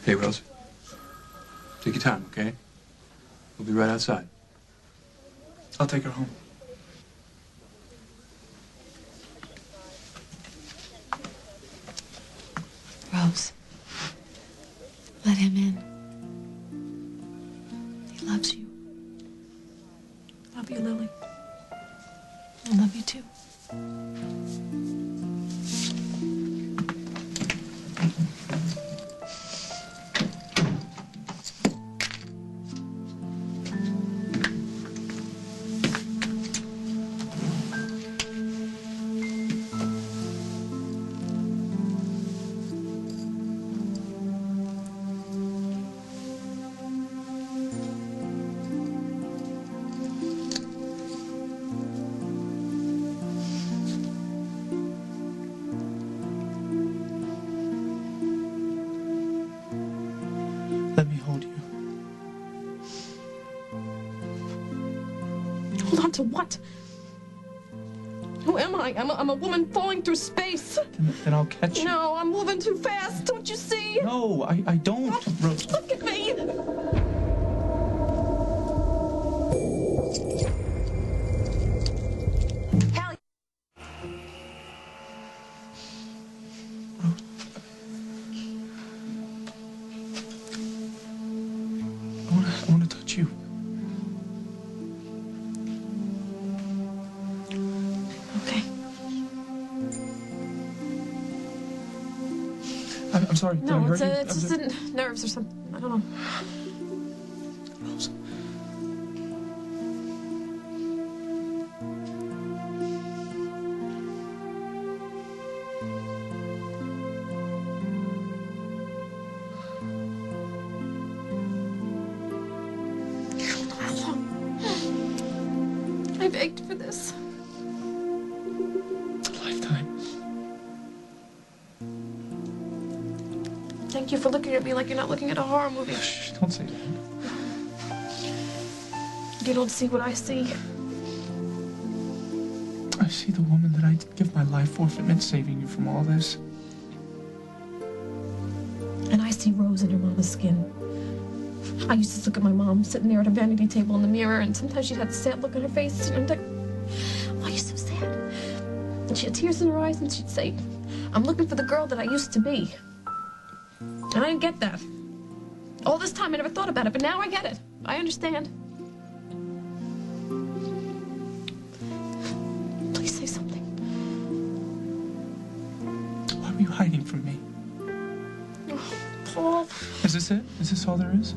Hey, Rose. Take your time, okay? We'll be right outside. I'll take her home. Rose, let him in. He loves you. Love you, Lily. I love you too. Let me hold you. Hold on to what? Who am I? I'm a woman falling through space. Then I'll catch you. No, I'm moving too fast. Don't you see? No, I don't, Rose. Look at me. Hell. I want to touch you. Okay. I'm sorry. Did I No, hurt you? it's just nerves or something. I don't know. Rose. I begged for this. A lifetime. Thank you for looking at me like you're not looking at a horror movie. Shh, don't say that. You don't see what I see. I see the woman that I'd give my life for if it meant saving you from all this. And I see Rose in her mama's skin. I used to look at my mom sitting there at a vanity table in the mirror, and sometimes she'd have a sad look on her face, and I'm like, why are you so sad? And she had tears in her eyes, and she'd say, I'm looking for the girl that I used to be. And I didn't get that. All this time I never thought about it, but now I get it. I understand. Please say something. Why were you hiding from me? Oh, Paul. Is this it? Is this all there is?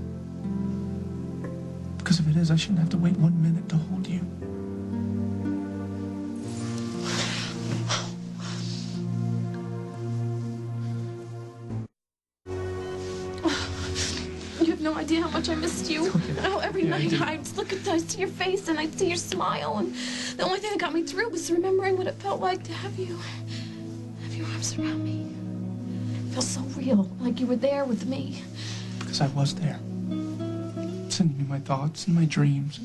Because if it is, I shouldn't have to wait 1 minute to hold you. You have no idea how much I missed you. How every night I I see your face and I'd see your smile, and the only thing that got me through was remembering what it felt like to have your arms around me. It felt so real, like you were there with me. Because I was there. Sending you my thoughts and my dreams.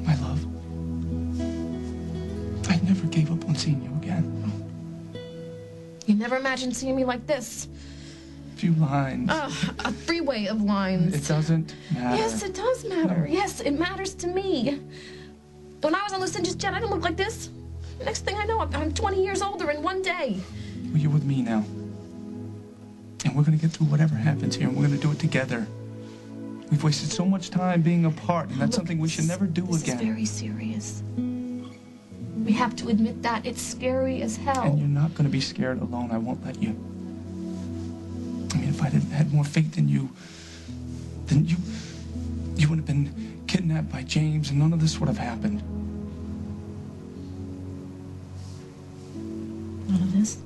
My love. I never gave up on seeing you again. You never imagined seeing me like this. A few lines. A freeway of lines. It doesn't matter. Yes, it does matter. No. Yes, it matters to me. When I was on Los Angeles jet, I didn't look like this. Next thing I know, I'm 20 years older in one day. Well, you're with me now. And we're going to get through whatever happens here, and we're going to do it together. We've wasted so much time being apart, and that's something we should never do This again. is very serious. We have to admit that. It's scary as hell. And you're not going to be scared alone. I won't let you. I mean, if I had more faith in you, then you would have been kidnapped by James, and none of this would have happened. None of this?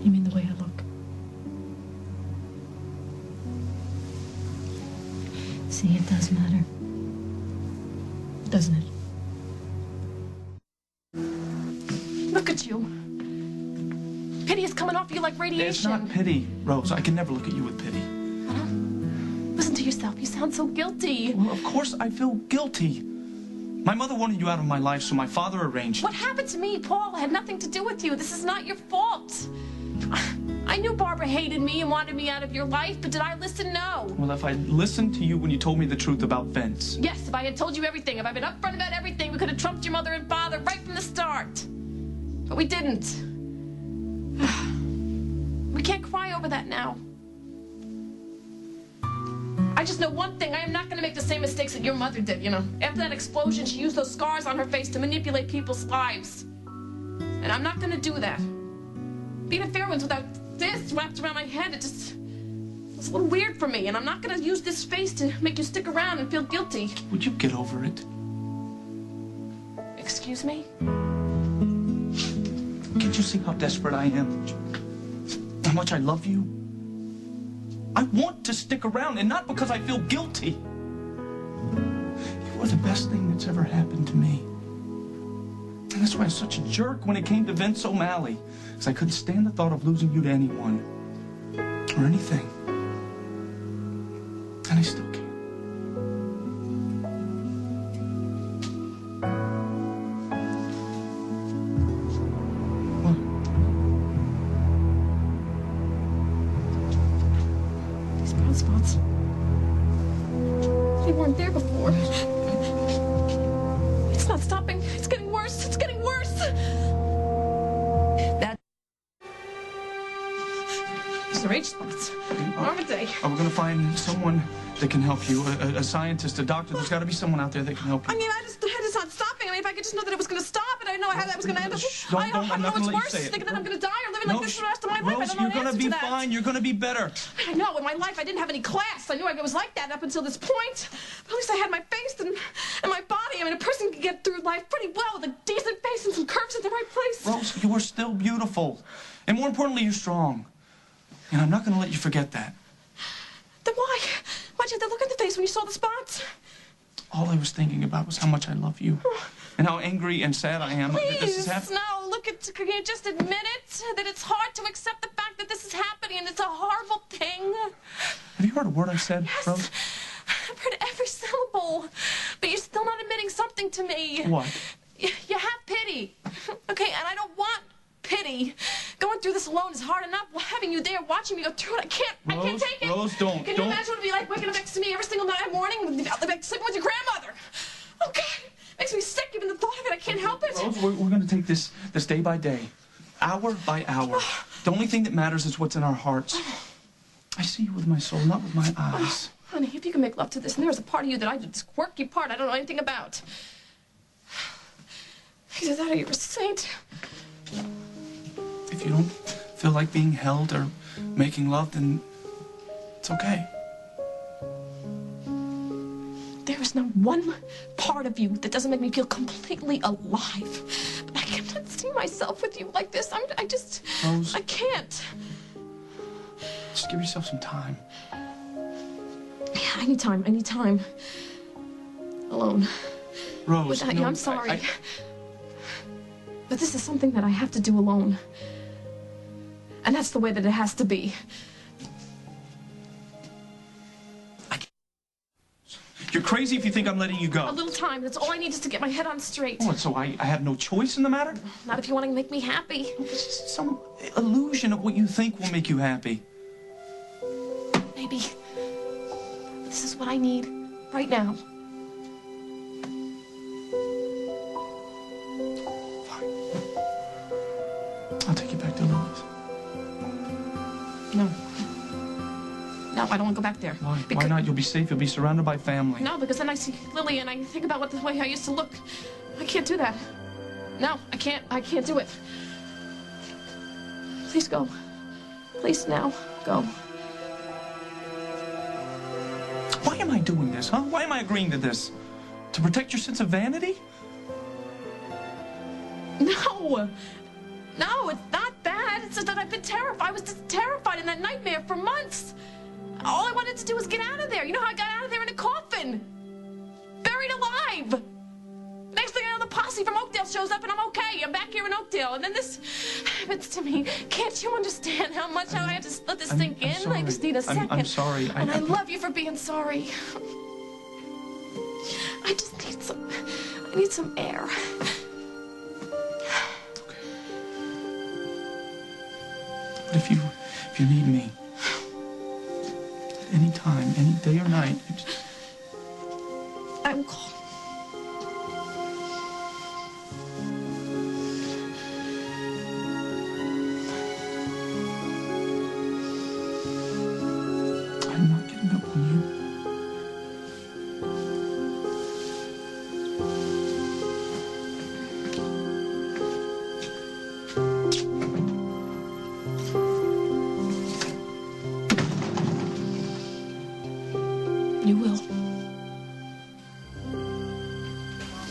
You mean the way I look? See, it does matter. Doesn't it? Look at you. Pity is coming off you like radiation. It's not pity, Rose. I can never look at you with pity. Listen to yourself. You sound so guilty. Well, of course I feel guilty. My mother wanted you out of my life, so my father arranged it. What happened to me, Paul, had nothing to do with you. This is not your fault. I knew Barbara hated me and wanted me out of your life, but did I listen? No. Well, if I listened to you when you told me the truth about Vince. Yes, if I had told you everything, if I'd been upfront about everything, we could have trumped your mother and father right from the start. But we didn't. We can't cry over that now. I just know one thing. I am not going to make the same mistakes that your mother did, you know. After that explosion, she used those scars on her face to manipulate people's lives. And I'm not going to do that. Being at Fairwinds without this wrapped around my head, it's a little weird for me. And I'm not going to use this face to make you stick around and feel guilty. Would you get over it? Excuse me? Can't you see how desperate I am? How much I love you? I want to stick around, and not because I feel guilty. You were the best thing that's ever happened to me. And that's why I was such a jerk when it came to Vince O'Malley, because I couldn't stand the thought of losing you to anyone or anything. And I still can't. Spots. They weren't there before. It's not stopping. It's getting worse. It's getting worse. These are age spots. Aren't they? Are we going to find someone that can help you? A scientist, a doctor? There's got to be someone out there that can help you. I mean, it's not stopping. I mean, if I could just know that it was going to stop, and I didn't know how that was going to end up. I don't know what's worse. Thinking that I'm going to die or living like this for the rest of my life. I don't know you're going to be fine. You're going to be better. I know. In my life, I didn't have any class. I knew I was like that up until this point. But at least I had my face and my body. I mean, a person can get through life pretty well with a decent face and some curves in the right place. Rose, you are still beautiful. And more importantly, you're strong. And I'm not going to let you forget that. Then why? Why'd you have to look at the face when you saw the spots? All I was thinking about was how much I love you. And how angry and sad I am that this is Please, happening. no. Look, can you just admit it? That it's hard to accept the fact that this is happening and it's a horrible thing. Have you heard a word I said, Yes. Rose? I've heard every syllable. But you're still not admitting something to me. What? You have pity. Okay, and I don't want pity. Going through this alone is hard enough. Having you there watching me go through it, I can't take it. Rose, don't. Can you imagine what it'd be like waking up next to me every single night morning, like sleeping with your grandmother? Oh, God. Makes me sick even the thought of it. I can't help it. Rose, we're going to take this day by day, hour by hour. The only thing that matters is what's in our hearts. I see you with my soul, not with my eyes. Honey, if you can make love to this, and there's a part of you that this quirky part I don't know anything about. Either that or you're a saint. If you don't feel like being held or making love, then it's okay. There is not one part of you that doesn't make me feel completely alive. But I cannot see myself with you like this. Rose. I can't. Just give yourself some time. Yeah, I need time. I need time. Alone. Rose, Without no, you, I'm sorry. But this is something that I have to do alone. And that's the way that it has to be. You're crazy if you think I'm letting you go. A little time. That's all I need is to get my head on straight. What, so I have no choice in the matter? Not if you want to make me happy. It's just some illusion of what you think will make you happy. Maybe. This is what I need right now. Fine. I'll take you back to Lily's. No. No, I don't want to go back there. Why? Why not? You'll be safe. You'll be surrounded by family. No, because then I see Lily and I think about the way I used to look. I can't do that. No, I can't. I can't do it. Please go. Please now, go. Why am I doing this, huh? Why am I agreeing to this? To protect your sense of vanity? No. No, it's not that. It's just that I've been terrified. I was just terrified in that nightmare for months. All I wanted to do was get out of there. You know how I got out of there in a coffin? Buried alive. Next thing I know, the posse from Oakdale shows up and I'm okay. I'm back here in Oakdale. And then this happens to me. Can't you understand how much I have to let this sink in? Sorry. I just need a second. I'm sorry. I love you for being sorry. I just need some... I need some air. But if you need me, at any time, any day or night, I will call.